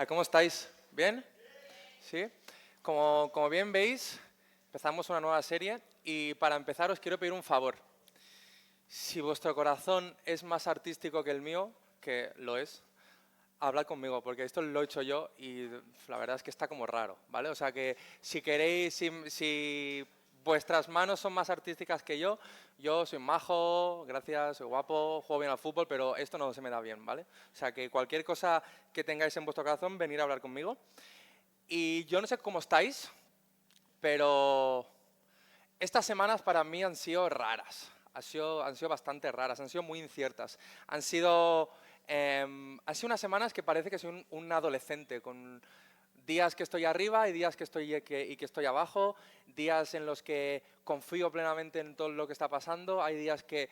¿Cómo estáis? ¿Bien? ¿Sí? Como bien veis, empezamos una nueva serie y para empezar os quiero pedir un favor. Si vuestro corazón es más artístico que el mío, que lo es, hablad conmigo, porque esto lo he hecho yo y la verdad es que está como raro, ¿vale? O sea que si queréis, si vuestras manos son más artísticas que yo soy majo, gracias, soy guapo, juego bien al fútbol, pero esto no se me da bien, ¿vale? O sea que cualquier cosa que tengáis en vuestro corazón, venir a hablar conmigo. Y yo no sé cómo estáis, pero estas semanas para mí han sido raras. Han sido bastante raras, han sido muy inciertas. Han sido unas semanas que parece que soy un adolescente, con días que estoy arriba y días que estoy abajo, días en los que confío plenamente en todo lo que está pasando, hay días que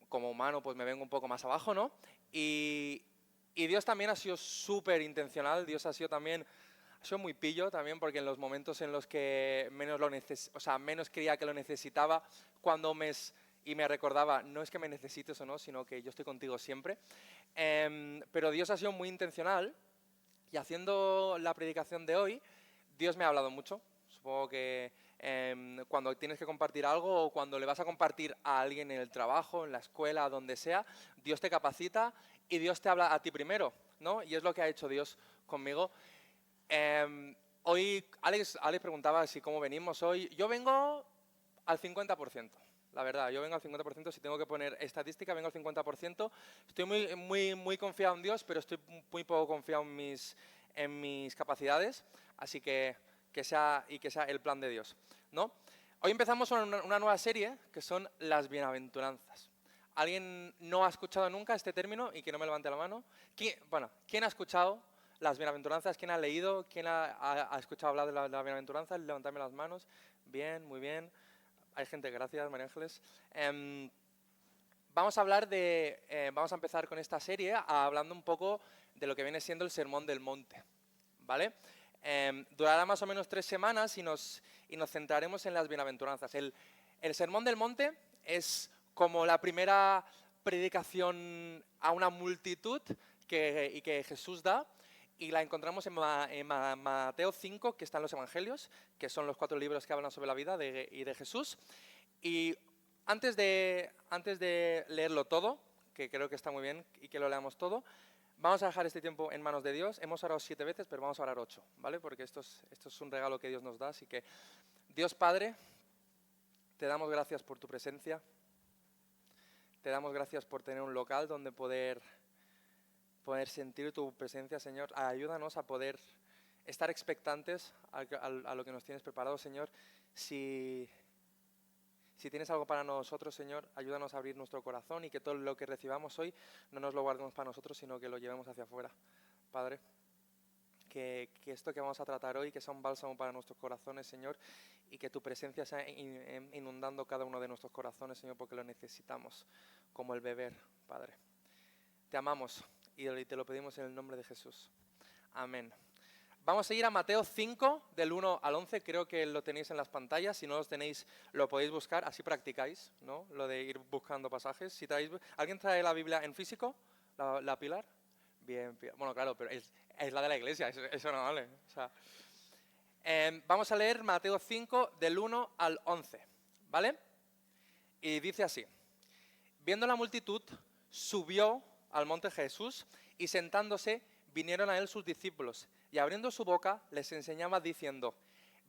como humano pues me vengo un poco más abajo, ¿no? Y, y Dios también ha sido súper intencional, Dios ha sido muy pillo también, porque en los momentos en los que menos creía que lo necesitaba, y me recordaba, no es que me necesites o no, sino que yo estoy contigo siempre. Pero Dios ha sido muy intencional y haciendo la predicación de hoy, Dios me ha hablado mucho. Supongo que cuando tienes que compartir algo o cuando le vas a compartir a alguien en el trabajo, en la escuela, donde sea, Dios te capacita y Dios te habla a ti primero, ¿no? Y es lo que ha hecho Dios conmigo. Hoy Alex preguntaba si cómo venimos hoy. Yo vengo al 50%, la verdad. Yo vengo al 50%. Si tengo que poner estadística, vengo al 50%. Estoy muy confiado en Dios, pero estoy muy poco confiado en mis capacidades. Así que sea el plan de Dios, ¿no? Hoy empezamos una nueva serie que son las bienaventuranzas. ¿Alguien no ha escuchado nunca este término y que no me levante la mano? ¿Quién ha escuchado las bienaventuranzas? ¿Quién ha leído? ¿Quién ha escuchado hablar de las bienaventuranzas? Levantadme las manos. Bien, muy bien. Hay gente, gracias, María Ángeles. Vamos a empezar con esta serie hablando un poco de lo que viene siendo el Sermón del Monte, ¿vale? Durará más o menos 3 semanas y nos centraremos en las bienaventuranzas. El Sermón del Monte es como la primera predicación a una multitud que Jesús da, y la encontramos en Mateo 5, que están los Evangelios, que son los 4 libros que hablan sobre la vida de Jesús. Y antes de leerlo todo, que creo que está muy bien y que lo leamos todo, vamos a dejar este tiempo en manos de Dios. Hemos orado 7 veces, pero vamos a orar 8, ¿vale? Porque esto es un regalo que Dios nos da. Así que, Dios Padre, te damos gracias por tu presencia. Te damos gracias por tener un local donde poder sentir tu presencia, Señor. Ayúdanos a poder estar expectantes a lo que nos tienes preparado, Señor. Si tienes algo para nosotros, Señor, ayúdanos a abrir nuestro corazón y que todo lo que recibamos hoy no nos lo guardemos para nosotros, sino que lo llevemos hacia afuera. Padre, que esto que vamos a tratar hoy, que sea un bálsamo para nuestros corazones, Señor, y que tu presencia sea inundando cada uno de nuestros corazones, Señor, porque lo necesitamos, como el beber, Padre. Te amamos y te lo pedimos en el nombre de Jesús. Amén. Vamos a ir a Mateo 5, del 1 al 11, creo que lo tenéis en las pantallas. Si no los tenéis, lo podéis buscar, así practicáis, ¿no? Lo de ir buscando pasajes. ¿Alguien trae la Biblia en físico? ¿La Pilar? Bien, bueno, claro, pero es la de la iglesia, eso no vale. O sea, vamos a leer Mateo 5, del 1 al 11, ¿vale? Y dice así: viendo la multitud, subió al monte Jesús y sentándose, vinieron a él sus discípulos, y abriendo su boca les enseñaba diciendo: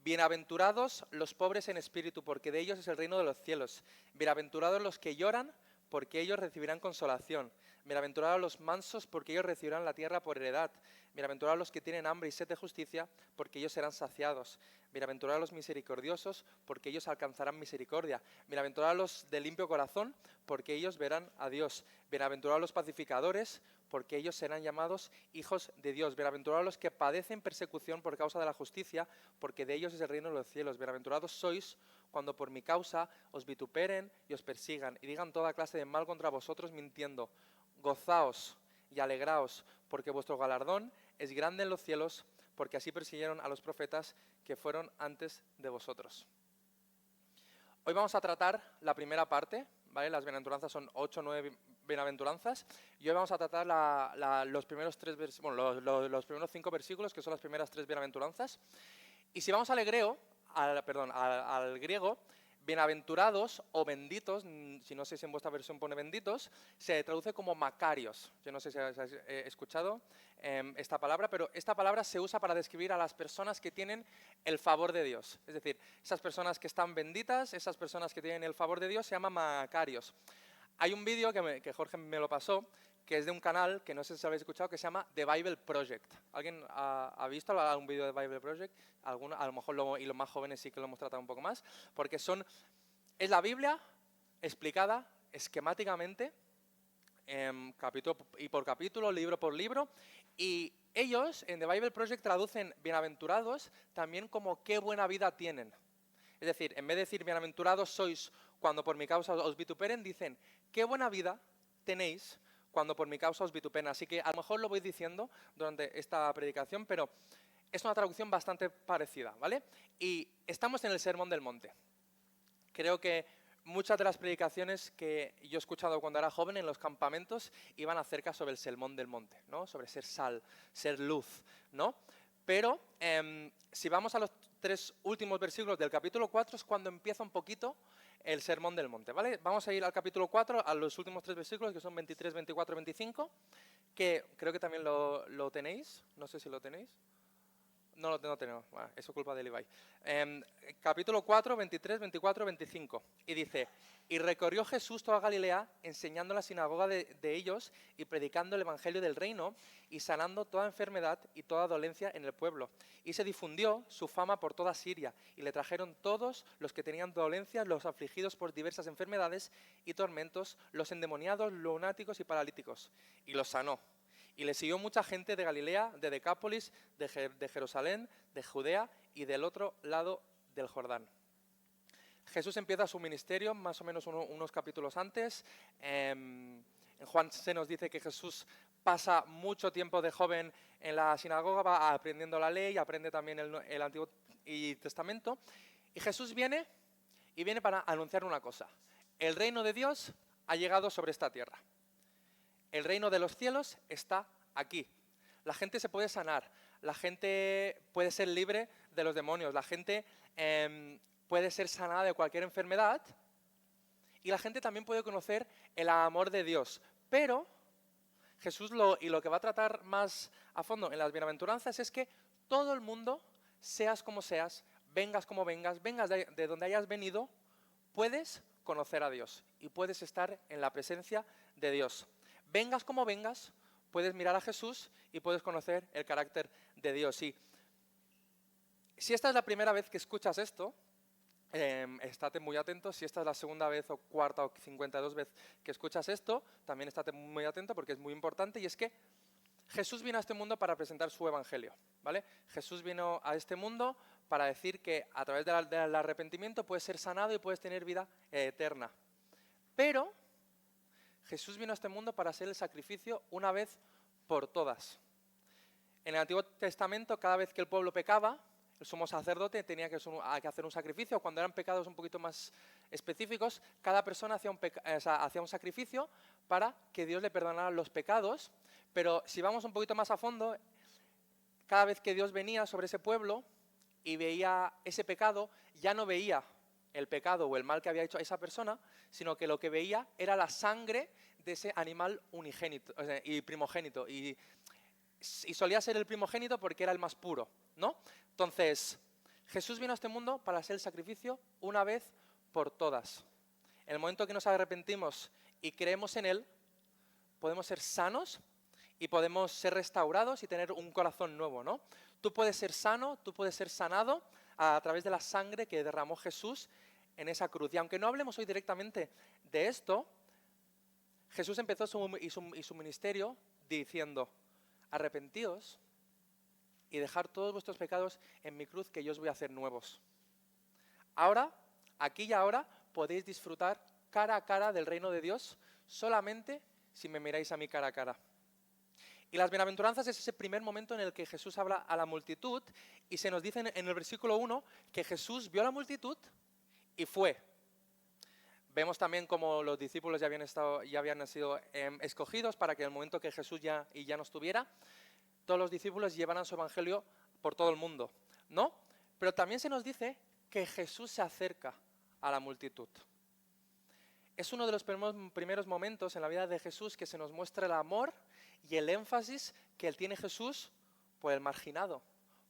bienaventurados los pobres en espíritu, porque de ellos es el reino de los cielos. Bienaventurados los que lloran, porque ellos recibirán consolación. Bienaventurados los mansos, porque ellos recibirán la tierra por heredad. Bienaventurados los que tienen hambre y sed de justicia, porque ellos serán saciados. Bienaventurados los misericordiosos, porque ellos alcanzarán misericordia. Bienaventurados los de limpio corazón, porque ellos verán a Dios. Bienaventurados los pacificadores, porque ellos serán llamados hijos de Dios. Bienaventurados los que padecen persecución por causa de la justicia, porque de ellos es el reino de los cielos. Bienaventurados sois cuando por mi causa os vituperen y os persigan, y digan toda clase de mal contra vosotros mintiendo. Gozaos y alegraos, porque vuestro galardón es grande en los cielos, porque así persiguieron a los profetas que fueron antes de vosotros. Hoy vamos a tratar la primera parte, ¿vale? Las bienaventuranzas son 8 o 9 bienaventuranzas y hoy vamos a tratar los primeros los primeros 5 versículos, que son las primeras 3 bienaventuranzas. Y si vamos al griego, bienaventurados o benditos, si no sé si en vuestra versión pone benditos, se traduce como macarios. Yo no sé si habéis escuchado esta palabra, pero esta palabra se usa para describir a las personas que tienen el favor de Dios. Es decir, esas personas que están benditas, esas personas que tienen el favor de Dios, se llaman macarios. Hay un vídeo que Jorge me lo pasó, que es de un canal que no sé si habéis escuchado, que se llama The Bible Project. ¿Alguien ha visto algún vídeo de Bible Project? Alguno, a lo mejor y los más jóvenes sí que lo hemos tratado un poco más, porque es la Biblia explicada esquemáticamente, capítulo y por capítulo, libro por libro, y ellos en The Bible Project traducen bienaventurados también como qué buena vida tienen. Es decir, en vez de decir bienaventurados sois cuando por mi causa os vituperen, dicen qué buena vida tenéis cuando por mi causa os vituperen. Así que a lo mejor lo voy diciendo durante esta predicación, pero es una traducción bastante parecida, ¿vale? Y estamos en el Sermón del Monte. Creo que muchas de las predicaciones que yo he escuchado cuando era joven en los campamentos iban acerca sobre el Sermón del Monte, ¿no? Sobre ser sal, ser luz, ¿no? Pero si vamos a los 3 últimos versículos del capítulo 4 es cuando empieza un poquito el Sermón del Monte, ¿vale? Vamos a ir al capítulo 4, a los últimos 3 versículos, que son 23, 24, 25, que creo que también lo tenéis, no sé si lo tenéis. No tenemos, bueno, eso es culpa de Levi. Capítulo 4, 23, 24, 25. Y dice, y recorrió Jesús toda Galilea, enseñando en la sinagoga de ellos y predicando el evangelio del reino y sanando toda enfermedad y toda dolencia en el pueblo. Y se difundió su fama por toda Siria y le trajeron todos los que tenían dolencias, los afligidos por diversas enfermedades y tormentos, los endemoniados, lunáticos y paralíticos. Y los sanó. Y le siguió mucha gente de Galilea, de Decápolis, de Jerusalén, de Judea y del otro lado del Jordán. Jesús empieza su ministerio más o menos unos capítulos antes. En Juan se nos dice que Jesús pasa mucho tiempo de joven en la sinagoga, va aprendiendo la ley, aprende también el Antiguo Testamento. Y Jesús viene para anunciar una cosa. El reino de Dios ha llegado sobre esta tierra. El reino de los cielos está aquí. La gente se puede sanar, la gente puede ser libre de los demonios, la gente puede ser sanada de cualquier enfermedad y la gente también puede conocer el amor de Dios. Pero Jesús lo que va a tratar más a fondo en las bienaventuranzas es que todo el mundo, seas como seas, vengas como vengas de donde hayas venido, puedes conocer a Dios y puedes estar en la presencia de Dios. Vengas como vengas, puedes mirar a Jesús y puedes conocer el carácter de Dios. Y si esta es la primera vez que escuchas esto, estate muy atento. Si esta es la segunda vez o cuarta o 52 vez que escuchas esto, también estate muy atento porque es muy importante. Y es que Jesús vino a este mundo para presentar su evangelio, ¿vale? Jesús vino a este mundo para decir que a través del arrepentimiento puedes ser sanado y puedes tener vida eterna. Pero Jesús vino a este mundo para hacer el sacrificio una vez por todas. En el Antiguo Testamento, cada vez que el pueblo pecaba, el sumo sacerdote tenía que hacer un sacrificio. Cuando eran pecados un poquito más específicos, cada persona hacía un sacrificio para que Dios le perdonara los pecados. Pero si vamos un poquito más a fondo, cada vez que Dios venía sobre ese pueblo y veía ese pecado, ya no veía el pecado o el mal que había hecho a esa persona, sino que lo que veía era la sangre de ese animal unigénito, y primogénito. Y solía ser el primogénito porque era el más puro, ¿no? Entonces, Jesús vino a este mundo para hacer el sacrificio una vez por todas. En el momento que nos arrepentimos y creemos en Él, podemos ser sanos y podemos ser restaurados y tener un corazón nuevo, ¿no? Tú puedes ser sano, tú puedes ser sanado a través de la sangre que derramó Jesús en esa cruz. Y aunque no hablemos hoy directamente de esto, Jesús empezó su ministerio diciendo, arrepentíos y dejar todos vuestros pecados en mi cruz que yo os voy a hacer nuevos. Ahora, aquí y ahora, podéis disfrutar cara a cara del reino de Dios solamente si me miráis a mí cara a cara. Y las bienaventuranzas es ese primer momento en el que Jesús habla a la multitud y se nos dice en el versículo 1 que Jesús vio a la multitud y fue. Vemos también cómo los discípulos ya habían sido escogidos para que en el momento que Jesús ya no estuviera, todos los discípulos llevaran su evangelio por todo el mundo, ¿no? Pero también se nos dice que Jesús se acerca a la multitud. Es uno de los primeros momentos en la vida de Jesús que se nos muestra el amor y el énfasis que tiene Jesús por el marginado,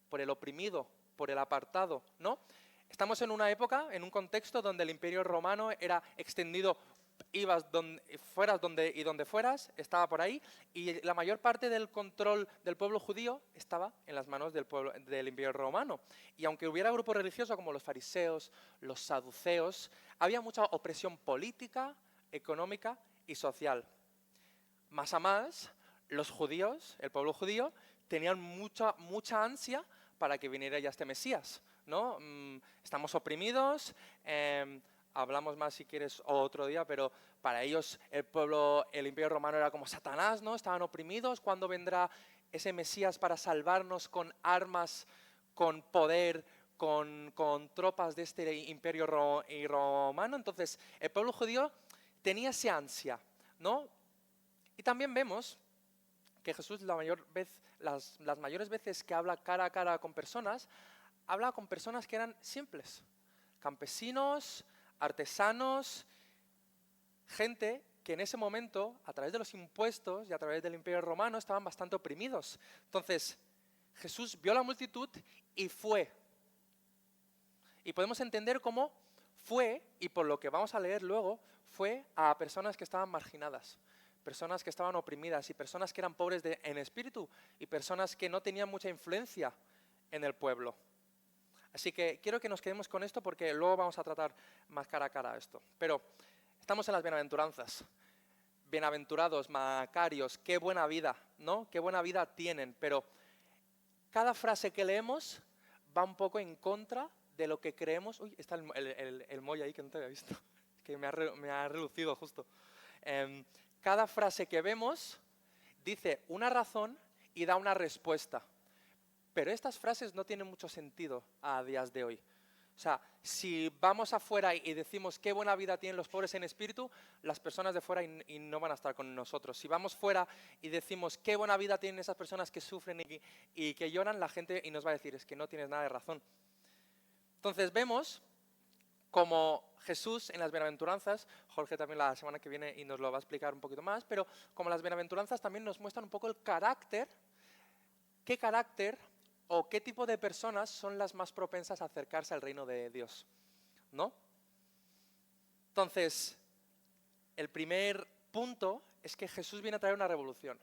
por el oprimido, por el apartado, ¿no? Estamos en una época, en un contexto donde el Imperio Romano era extendido, fueras donde fueras, estaba por ahí, y la mayor parte del control del pueblo judío estaba en las manos del Imperio Romano. Y aunque hubiera grupos religiosos como los fariseos, los saduceos, había mucha opresión política, económica y social. Más a más, los judíos, el pueblo judío, tenían mucha ansia para que viniera ya este Mesías, ¿no? Estamos oprimidos, hablamos más si quieres otro día, pero para ellos el Imperio Romano era como Satanás, ¿no? Estaban oprimidos. ¿Cuándo vendrá ese Mesías para salvarnos con armas, con poder, con tropas de este Imperio Romano? Entonces, el pueblo judío tenía esa ansia, ¿no? Y también vemos que Jesús las mayores veces que habla cara a cara con personas, habla con personas que eran simples, campesinos, artesanos, gente que en ese momento, a través de los impuestos y a través del Imperio Romano, estaban bastante oprimidos. Entonces, Jesús vio la multitud y fue. Y podemos entender cómo fue, y por lo que vamos a leer luego, fue a personas que estaban marginadas, personas que estaban oprimidas y personas que eran pobres en espíritu y personas que no tenían mucha influencia en el pueblo. Así que quiero que nos quedemos con esto porque luego vamos a tratar más cara a cara esto. Pero estamos en las bienaventuranzas. Bienaventurados, macarios, qué buena vida, ¿no? Qué buena vida tienen. Pero cada frase que leemos va un poco en contra de lo que creemos. Uy, está el Moy ahí que no te había visto. Que me ha relucido justo. Cada frase que vemos dice una razón y da una respuesta. Pero estas frases no tienen mucho sentido a días de hoy. O sea, si vamos afuera y decimos qué buena vida tienen los pobres en espíritu, las personas de fuera y no van a estar con nosotros. Si vamos fuera y decimos qué buena vida tienen esas personas que sufren y que lloran, la gente y nos va a decir es que no tienes nada de razón. Entonces vemos como Jesús en las bienaventuranzas, Jorge también la semana que viene y nos lo va a explicar un poquito más, pero como las bienaventuranzas también nos muestran un poco el carácter, qué carácter o qué tipo de personas son las más propensas a acercarse al reino de Dios, ¿no? Entonces, el primer punto es que Jesús viene a traer una revolución.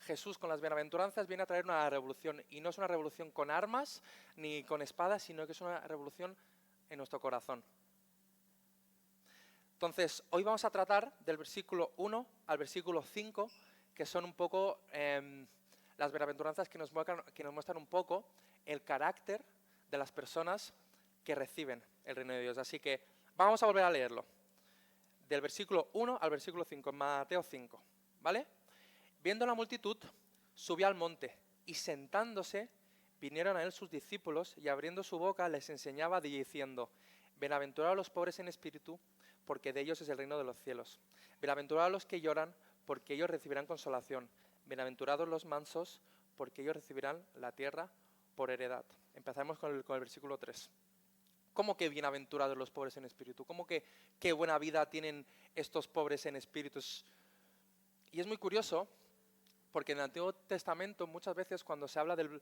Jesús con las bienaventuranzas viene a traer una revolución y no es una revolución con armas ni con espadas, sino que es una revolución en nuestro corazón. Entonces, hoy vamos a tratar del versículo 1 al versículo 5, que son un poco las bienaventuranzas que nos muestran un poco el carácter de las personas que reciben el reino de Dios. Así que vamos a volver a leerlo. Del versículo 1 al versículo 5, en Mateo 5, ¿vale? Viendo la multitud, subió al monte y sentándose, vinieron a él sus discípulos y abriendo su boca les enseñaba diciendo: Bienaventurados los pobres en espíritu, porque de ellos es el reino de los cielos. Bienaventurados los que lloran, porque ellos recibirán consolación. Bienaventurados los mansos, porque ellos recibirán la tierra por heredad. Empezamos con el versículo 3. ¿Cómo que bienaventurados los pobres en espíritu? ¿Cómo que qué buena vida tienen estos pobres en espíritu? Y es muy curioso, porque en el Antiguo Testamento muchas veces cuando se habla del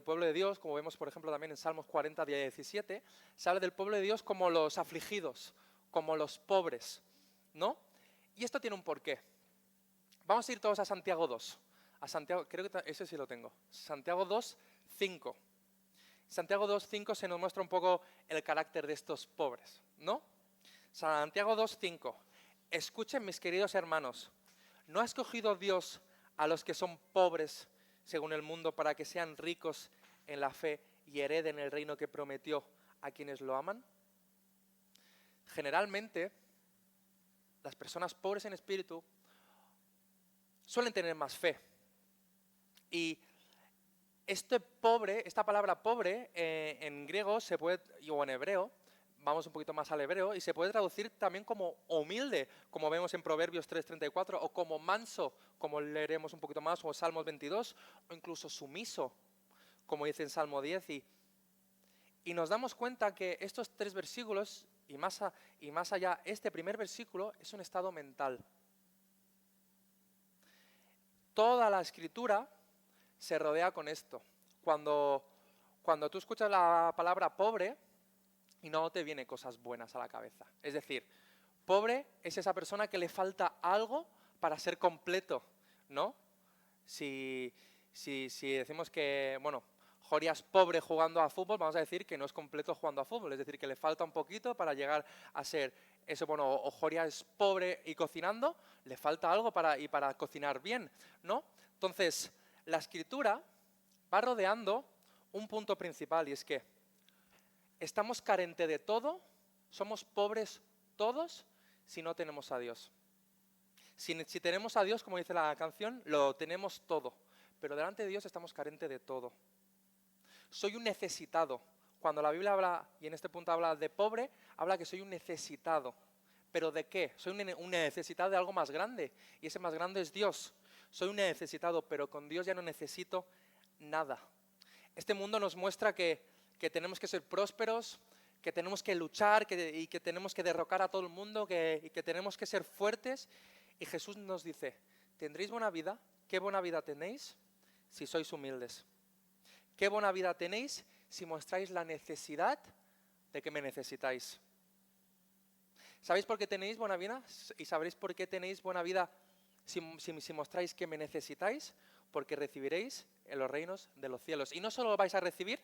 pueblo de Dios, como vemos por ejemplo también en Salmos 40, 17, se habla del pueblo de Dios como los afligidos, como los pobres, ¿no? Y esto tiene un porqué. Vamos a ir todos a Santiago 2. A Santiago, creo que ese sí lo tengo. Santiago 2, 5. Santiago 2, 5 se nos muestra un poco el carácter de estos pobres, ¿no? Santiago 2, 5. Escuchen, mis queridos hermanos, ¿no ha escogido Dios a los que son pobres según el mundo para que sean ricos en la fe y hereden el reino que prometió a quienes lo aman? Generalmente, las personas pobres en espíritu suelen tener más fe. Y esta palabra pobre en griego o en hebreo vamos un poquito más al hebreo, y se puede traducir también como humilde, como vemos en Proverbios 3:34, o como manso, como leeremos un poquito más, o Salmos 22, o incluso sumiso, como dice en Salmo 10. Y nos damos cuenta que estos 3 versículos, y más allá, este primer versículo es un estado mental. Toda la Escritura se rodea con esto. Cuando tú escuchas la palabra pobre, y no te vienen cosas buenas a la cabeza. Es decir, pobre es esa persona que le falta algo para ser completo, ¿no? Si decimos que, bueno, Joria es pobre jugando a fútbol, vamos a decir que no es completo jugando a fútbol, es decir, que le falta un poquito para llegar a ser eso. Bueno, o Joria es pobre y cocinando, le falta algo para cocinar bien, ¿no? Entonces, la Escritura va rodeando un punto principal, y es que estamos carentes de todo, somos pobres todos si no tenemos a Dios. Si tenemos a Dios, como dice la canción, lo tenemos todo, pero delante de Dios estamos carentes de todo. Soy un necesitado. Cuando la Biblia habla, y en este punto habla de pobre, habla que soy un necesitado. ¿Pero de qué? Soy un necesitado de algo más grande, y ese más grande es Dios. Soy un necesitado, pero con Dios ya no necesito nada. Este mundo nos muestra que tenemos que ser prósperos, que tenemos que luchar y que tenemos que derrocar a todo el mundo, y que tenemos que ser fuertes. Y Jesús nos dice, ¿tendréis buena vida? ¿Qué buena vida tenéis si sois humildes? ¿Qué buena vida tenéis si mostráis la necesidad de que me necesitáis? ¿Sabéis por qué tenéis buena vida? ¿Y sabréis por qué tenéis buena vida si mostráis que me necesitáis? Porque recibiréis en los reinos de los cielos. Y no solo lo vais a recibir,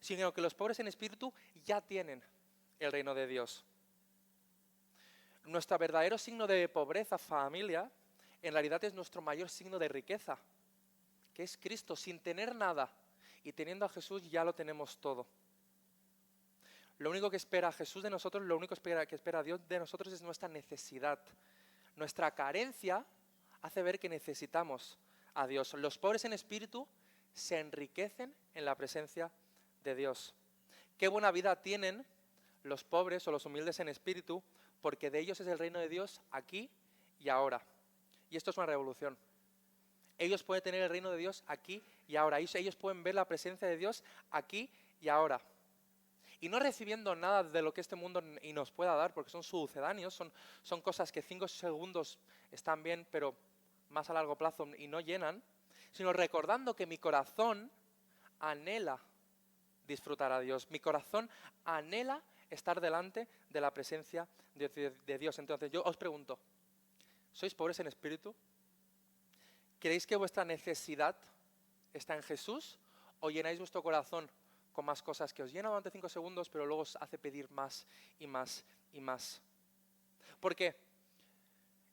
sino que los pobres en espíritu ya tienen el reino de Dios. Nuestro verdadero signo de pobreza, familia, en realidad es nuestro mayor signo de riqueza, que es Cristo. Sin tener nada y teniendo a Jesús ya lo tenemos todo. Lo único que espera Jesús de nosotros, lo único que espera Dios de nosotros es nuestra necesidad. Nuestra carencia hace ver que necesitamos a Dios. Los pobres en espíritu se enriquecen en la presencia de Dios. Qué buena vida tienen los pobres o los humildes en espíritu, porque de ellos es el reino de Dios aquí y ahora. Y esto es una revolución. Ellos pueden tener el reino de Dios aquí y ahora. Ellos pueden ver la presencia de Dios aquí y ahora. Y no recibiendo nada de lo que este mundo y nos pueda dar, porque son sucedáneos, son cosas que 5 segundos están bien, pero más a largo plazo y no llenan, sino recordando que mi corazón anhela disfrutar a Dios. Mi corazón anhela estar delante de la presencia de Dios. Entonces yo os pregunto, ¿sois pobres en espíritu? ¿Creéis que vuestra necesidad está en Jesús o llenáis vuestro corazón con más cosas que os llenan durante 5 segundos, pero luego os hace pedir más y más y más? Porque,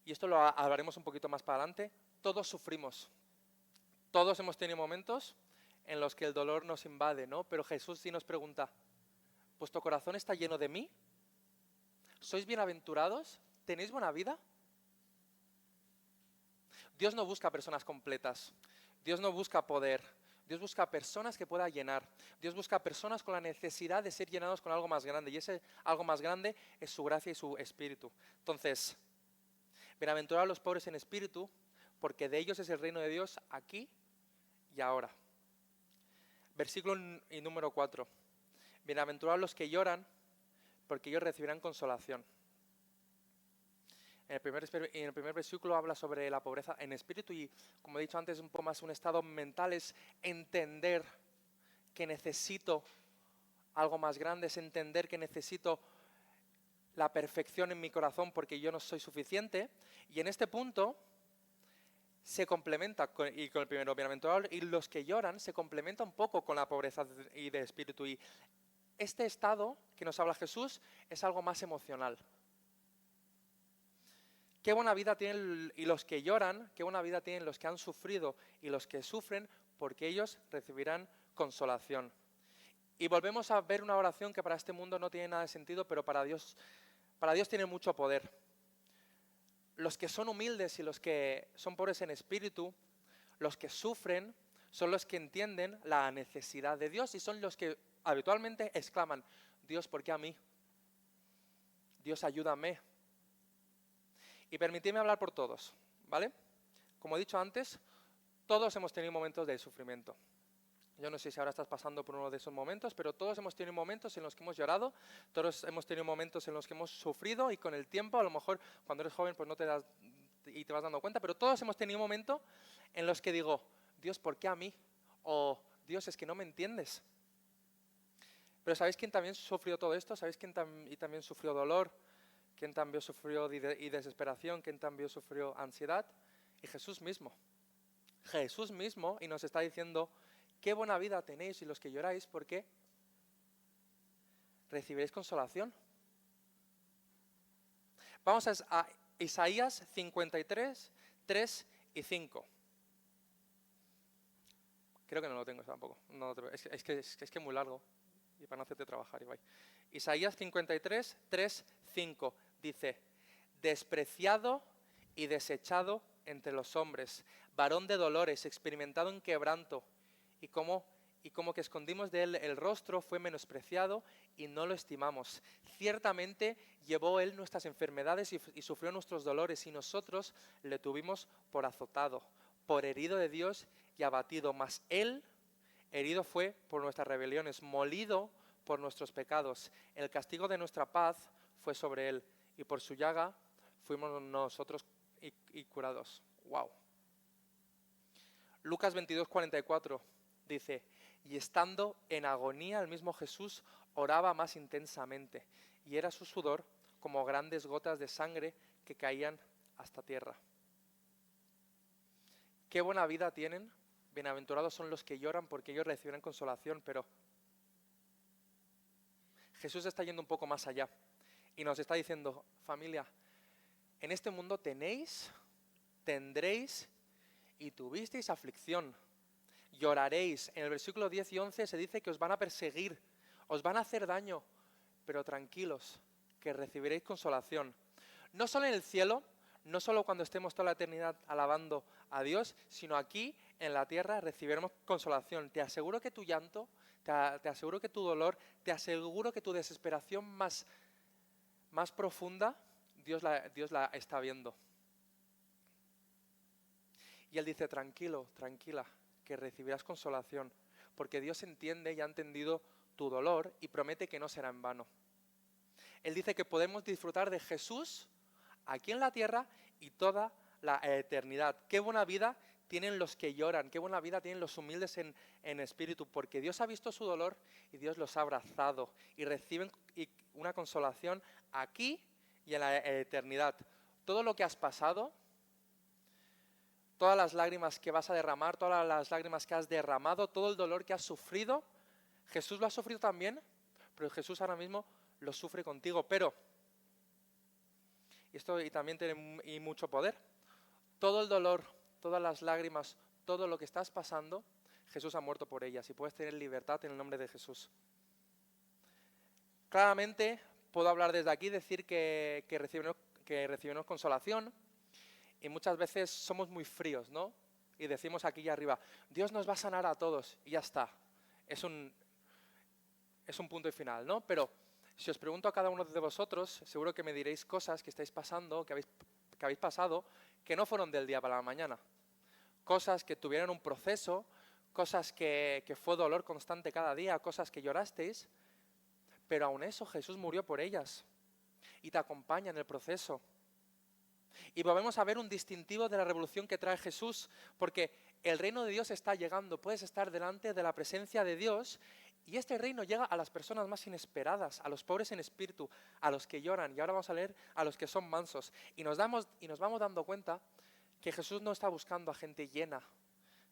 y esto lo hablaremos un poquito más para adelante, todos sufrimos. Todos hemos tenido momentos en los que el dolor nos invade, ¿no? Pero Jesús sí nos pregunta, ¿vuestro corazón está lleno de mí? ¿Sois bienaventurados? ¿Tenéis buena vida? Dios no busca personas completas. Dios no busca poder. Dios busca personas que pueda llenar. Dios busca personas con la necesidad de ser llenados con algo más grande. Y ese algo más grande es su gracia y su espíritu. Entonces, bienaventurados los pobres en espíritu, porque de ellos es el reino de Dios aquí y ahora. Versículo número 4. Bienaventurados los que lloran, porque ellos recibirán consolación. En el primer versículo habla sobre la pobreza en espíritu y, como he dicho antes, un poco más un estado mental, es entender que necesito algo más grande, es entender que necesito la perfección en mi corazón porque yo no soy suficiente. Y en este punto se complementa con el primero, bienaventurados, y los que lloran se complementa un poco con la pobreza y de espíritu. Y este estado que nos habla Jesús es algo más emocional. Qué buena vida tienen y los que lloran, qué buena vida tienen los que han sufrido y los que sufren, porque ellos recibirán consolación. Y volvemos a ver una oración que para este mundo no tiene nada de sentido, pero para Dios tiene mucho poder. Los que son humildes y los que son pobres en espíritu, los que sufren, son los que entienden la necesidad de Dios y son los que habitualmente exclaman, Dios, ¿por qué a mí? Dios, ayúdame. Y permitidme hablar por todos, ¿vale? Como he dicho antes, todos hemos tenido momentos de sufrimiento. Yo no sé si ahora estás pasando por uno de esos momentos, pero todos hemos tenido momentos en los que hemos llorado, todos hemos tenido momentos en los que hemos sufrido y con el tiempo, a lo mejor cuando eres joven pues no te das y te vas dando cuenta, pero todos hemos tenido momentos en los que digo, Dios, ¿por qué a mí? O Dios, es que no me entiendes. Pero ¿sabéis quién también sufrió todo esto? ¿Sabéis quién también sufrió dolor? ¿Quién también sufrió y desesperación? ¿Quién también sufrió ansiedad? Y Jesús mismo. Jesús mismo, y nos está diciendo, qué buena vida tenéis y los que lloráis, porque recibiréis consolación. Vamos a Isaías 53, 3 y 5. Creo que no lo tengo tampoco. No, es que es muy largo. Y para no hacerte trabajar, Ibai. Isaías 53, 3, 5 dice, despreciado y desechado entre los hombres, varón de dolores, experimentado en quebranto, y como que escondimos de él el rostro, fue menospreciado y no lo estimamos. Ciertamente llevó él nuestras enfermedades y sufrió nuestros dolores, y nosotros le tuvimos por azotado, por herido de Dios y abatido, mas él herido fue por nuestras rebeliones, molido por nuestros pecados. El castigo de nuestra paz fue sobre él, y por su llaga fuimos nosotros y curados. Wow. Lucas 22, 44 dice, y estando en agonía el mismo Jesús oraba más intensamente, y era su sudor como grandes gotas de sangre que caían hasta tierra. Qué buena vida tienen. Bienaventurados son los que lloran porque ellos recibirán consolación, pero Jesús está yendo un poco más allá y nos está diciendo, familia, en este mundo tenéis, tendréis y tuvisteis aflicción, lloraréis. En el versículo 10 y 11 se dice que os van a perseguir, os van a hacer daño, pero tranquilos, que recibiréis consolación. No solo en el cielo, no solo cuando estemos toda la eternidad alabando a Dios, sino aquí en la tierra recibiremos consolación. Te aseguro que tu llanto, te aseguro que tu dolor, te aseguro que tu desesperación más profunda, Dios la está viendo. Y Él dice, tranquilo, tranquila, que recibirás consolación, porque Dios entiende y ha entendido tu dolor y promete que no será en vano. Él dice que podemos disfrutar de Jesús aquí en la tierra y toda la eternidad. Qué buena vida tienen los que lloran, qué buena vida tienen los humildes en espíritu, porque Dios ha visto su dolor y Dios los ha abrazado y reciben una consolación aquí y en la eternidad. Todo lo que has pasado, todas las lágrimas que vas a derramar, todas las lágrimas que has derramado, todo el dolor que has sufrido, Jesús lo ha sufrido también, pero Jesús ahora mismo lo sufre contigo, pero y también tiene mucho poder. Todo el dolor, todas las lágrimas, todo lo que estás pasando, Jesús ha muerto por ellas y puedes tener libertad en el nombre de Jesús. Claramente puedo hablar desde aquí, decir que recibimos consolación, y muchas veces somos muy fríos, ¿no? Y decimos aquí y arriba, Dios nos va a sanar a todos y ya está. Es un punto y final, ¿no? Pero si os pregunto a cada uno de vosotros, seguro que me diréis cosas que estáis pasando, que habéis pasado, que no fueron del día para la mañana. Cosas que tuvieron un proceso, cosas que fue dolor constante cada día, cosas que llorasteis, pero aún eso Jesús murió por ellas y te acompaña en el proceso. Y volvemos a ver un distintivo de la revolución que trae Jesús, porque el reino de Dios está llegando, puedes estar delante de la presencia de Dios. Y este reino llega a las personas más inesperadas, a los pobres en espíritu, a los que lloran. Y ahora vamos a leer a los que son mansos. Y nos vamos dando cuenta que Jesús no está buscando a gente llena.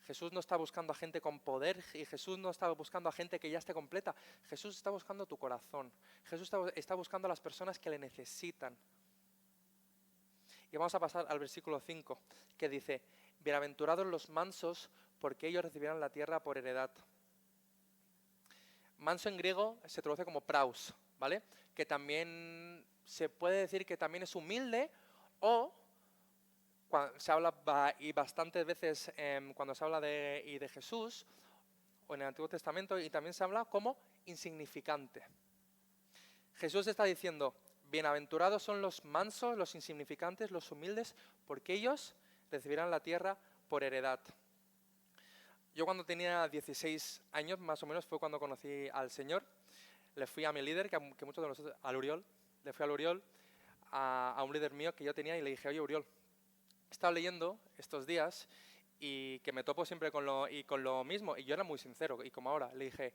Jesús no está buscando a gente con poder. Y Jesús no está buscando a gente que ya esté completa. Jesús está buscando tu corazón. Jesús está buscando a las personas que le necesitan. Y vamos a pasar al versículo 5, que dice, bienaventurados los mansos, porque ellos recibirán la tierra por heredad. Manso en griego se traduce como praus, ¿vale? Que también se puede decir que también es humilde, o se habla y bastantes veces cuando se habla de Jesús o en el Antiguo Testamento, y también se habla como insignificante. Jesús está diciendo, bienaventurados son los mansos, los insignificantes, los humildes, porque ellos recibirán la tierra por heredad. Yo cuando tenía 16 años, más o menos, fue cuando conocí al Señor. Le fui a mi líder, que muchos de nosotros, al Uriol, le fui al Uriol, a un líder mío que yo tenía y le dije, oye, Uriol, he estado leyendo estos días y que me topo siempre con lo mismo. Y yo era muy sincero, y como ahora, le dije,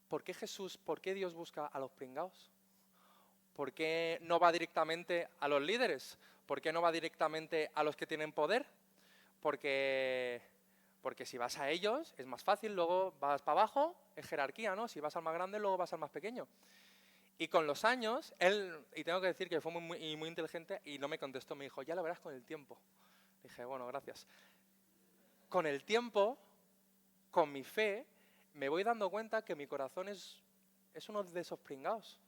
¿por qué Dios busca a los pringaos? ¿Por qué no va directamente a los líderes? ¿Por qué no va directamente a los que tienen poder? Porque si vas a ellos es más fácil, luego vas para abajo, es jerarquía, ¿no? Si vas al más grande, luego vas al más pequeño. Y con los años, él, y tengo que decir que fue muy inteligente y no me contestó, me dijo, ya lo verás con el tiempo. Dije, bueno, gracias. Con el tiempo, con mi fe, me voy dando cuenta que mi corazón es uno de esos pringaos.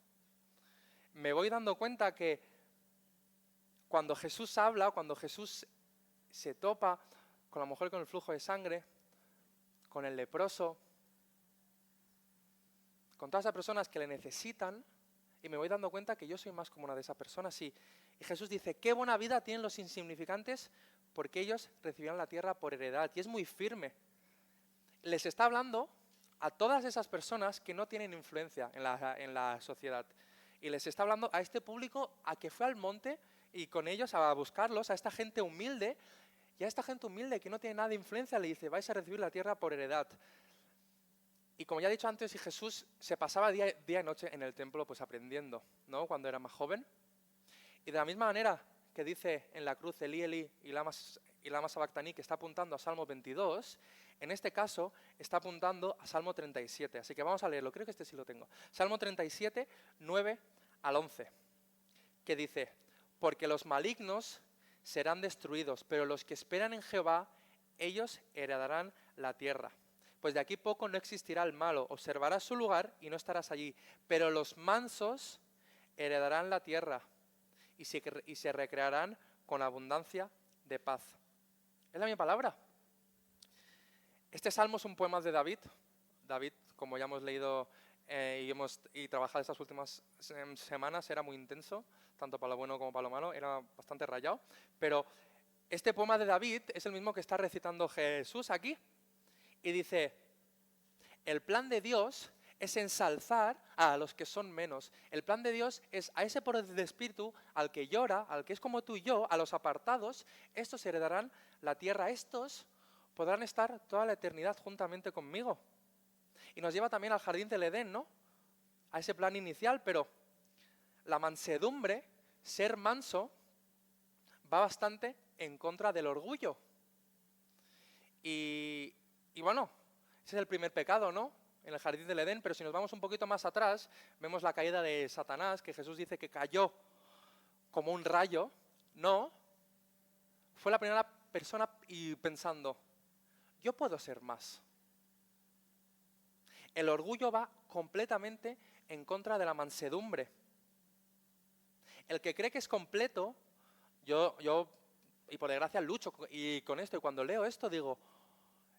Me voy dando cuenta que cuando Jesús habla, cuando Jesús se topa con la mujer con el flujo de sangre, con el leproso, con todas esas personas que le necesitan, y me voy dando cuenta que yo soy más como una de esas personas. Y Jesús dice, qué buena vida tienen los insignificantes porque ellos recibirán la tierra por heredad. Y es muy firme. Les está hablando a todas esas personas que no tienen influencia en la sociedad. Y les está hablando a este público a que fue al monte y con ellos a buscarlos, a esta gente humilde. Y a esta gente humilde que no tiene nada de influencia le dice, vais a recibir la tierra por heredad. Y como ya he dicho antes, Jesús se pasaba día y noche en el templo pues aprendiendo, ¿no? Cuando era más joven. Y de la misma manera que dice en la cruz Elí, Elí y lama sabactaní, que está apuntando a Salmo 22, en este caso está apuntando a Salmo 37. Así que vamos a leerlo, creo que este sí lo tengo. Salmo 37, 9 al 11, que dice, porque los malignos serán destruidos, pero los que esperan en Jehová, ellos heredarán la tierra. Pues de aquí poco no existirá el malo, observarás su lugar y no estarás allí, pero los mansos heredarán la tierra y se recrearán con abundancia de paz. Es la misma palabra. Este salmo es un poema de David. David, como ya hemos leído y trabajado estas últimas semanas, era muy intenso, tanto para lo bueno como para lo malo, era bastante rayado. Pero este poema de David es el mismo que está recitando Jesús aquí. Y dice, el plan de Dios es ensalzar a los que son menos. El plan de Dios es a ese pobre de espíritu, al que llora, al que es como tú y yo, a los apartados, estos heredarán la tierra, estos podrán estar toda la eternidad juntamente conmigo. Y nos lleva también al jardín del Edén, ¿no? A ese plan inicial, pero la mansedumbre, ser manso, va bastante en contra del orgullo. Y bueno, ese es el primer pecado, ¿no? En el jardín del Edén, pero si nos vamos un poquito más atrás, vemos la caída de Satanás, que Jesús dice que cayó como un rayo. No, fue la primera persona y pensando, yo puedo ser más. El orgullo va completamente en contra de la mansedumbre. El que cree que es completo, yo y por desgracia lucho y con esto, y cuando leo esto digo,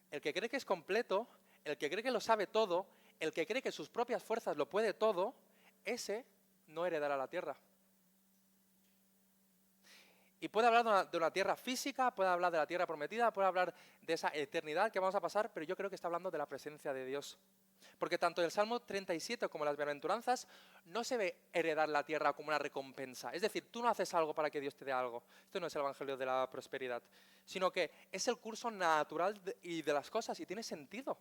el que cree que es completo, el que cree que lo sabe todo, el que cree que sus propias fuerzas lo puede todo, ese no heredará la tierra. Y puede hablar de una tierra física, puede hablar de la tierra prometida, puede hablar de esa eternidad que vamos a pasar, pero yo creo que está hablando de la presencia de Dios. Porque tanto el Salmo 37 como las bienaventuranzas no se ve heredar la tierra como una recompensa. Es decir, tú no haces algo para que Dios te dé algo. Esto no es el evangelio de la prosperidad. Sino que es el curso natural de las cosas y tiene sentido.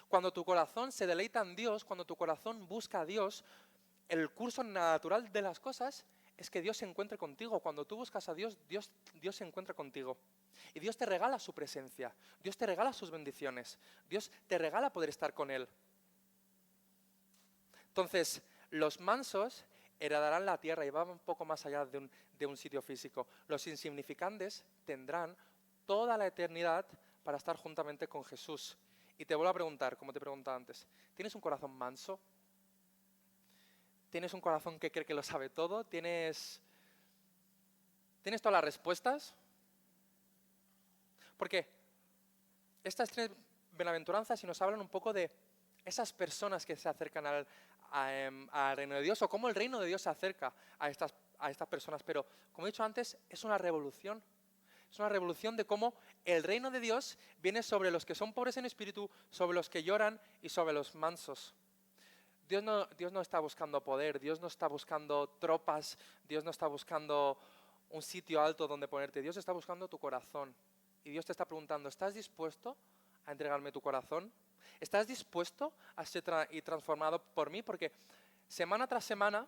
Cuando tu corazón se deleita en Dios, cuando tu corazón busca a Dios, el curso natural de las cosas es que Dios se encuentre contigo. Cuando tú buscas a Dios, Dios se encuentra contigo. Y Dios te regala su presencia, Dios te regala sus bendiciones, Dios te regala poder estar con Él. Entonces, los mansos heredarán la tierra y van un poco más allá de un sitio físico. Los insignificantes tendrán toda la eternidad para estar juntamente con Jesús. Y te vuelvo a preguntar, como te preguntaba antes, ¿tienes un corazón manso? ¿Tienes un corazón que cree que lo sabe todo? ¿Tienes todas las respuestas? Porque estas tres bienaventuranzas y nos hablan un poco de esas personas que se acercan al reino de Dios o cómo el reino de Dios se acerca a estas personas. Pero, como he dicho antes, es una revolución. Es una revolución de cómo el reino de Dios viene sobre los que son pobres en espíritu, sobre los que lloran y sobre los mansos. Dios no está buscando poder, Dios no está buscando tropas, Dios no está buscando un sitio alto donde ponerte. Dios está buscando tu corazón. Y Dios te está preguntando, ¿estás dispuesto a entregarme tu corazón? ¿Estás dispuesto a ser transformado por mí? Porque semana tras semana,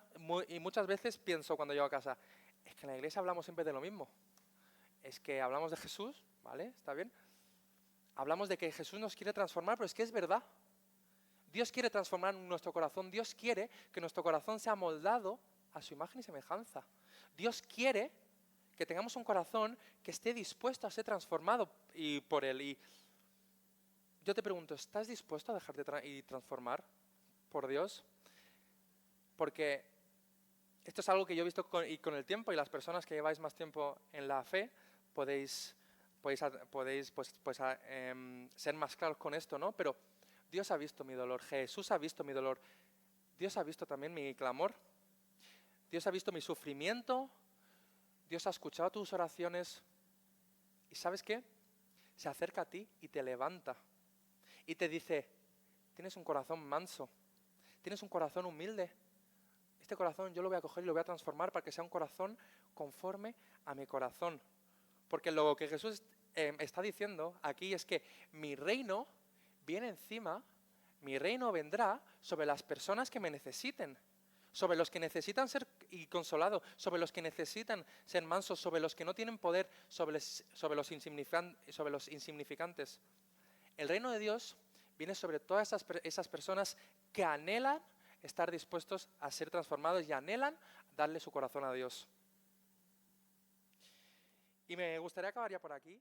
y muchas veces pienso cuando llego a casa, es que en la iglesia hablamos siempre de lo mismo. Es que hablamos de Jesús, ¿vale? ¿Está bien? Hablamos de que Jesús nos quiere transformar, pero es que es verdad. Dios quiere transformar nuestro corazón. Dios quiere que nuestro corazón sea moldado a su imagen y semejanza. Dios quiere que tengamos un corazón que esté dispuesto a ser transformado por Él. Y yo te pregunto, ¿estás dispuesto a dejarte y transformar por Dios? Porque esto es algo que yo he visto con el tiempo, y las personas que lleváis más tiempo en la fe podéis ser más claros con esto, ¿no? Pero Dios ha visto mi dolor, Jesús ha visto mi dolor, Dios ha visto también mi clamor, Dios ha visto mi sufrimiento, Dios ha escuchado tus oraciones y ¿sabes qué? Se acerca a ti y te levanta y te dice, tienes un corazón manso, tienes un corazón humilde, este corazón yo lo voy a coger y lo voy a transformar para que sea un corazón conforme a mi corazón. Porque lo que Jesús está diciendo aquí es que mi reino viene encima, mi reino vendrá sobre las personas que me necesiten, sobre los que necesitan ser consolados, sobre los que necesitan ser mansos, sobre los que no tienen poder, sobre los insignificantes. El reino de Dios viene sobre todas esas personas que anhelan estar dispuestos a ser transformados y anhelan darle su corazón a Dios. Y me gustaría acabar ya por aquí.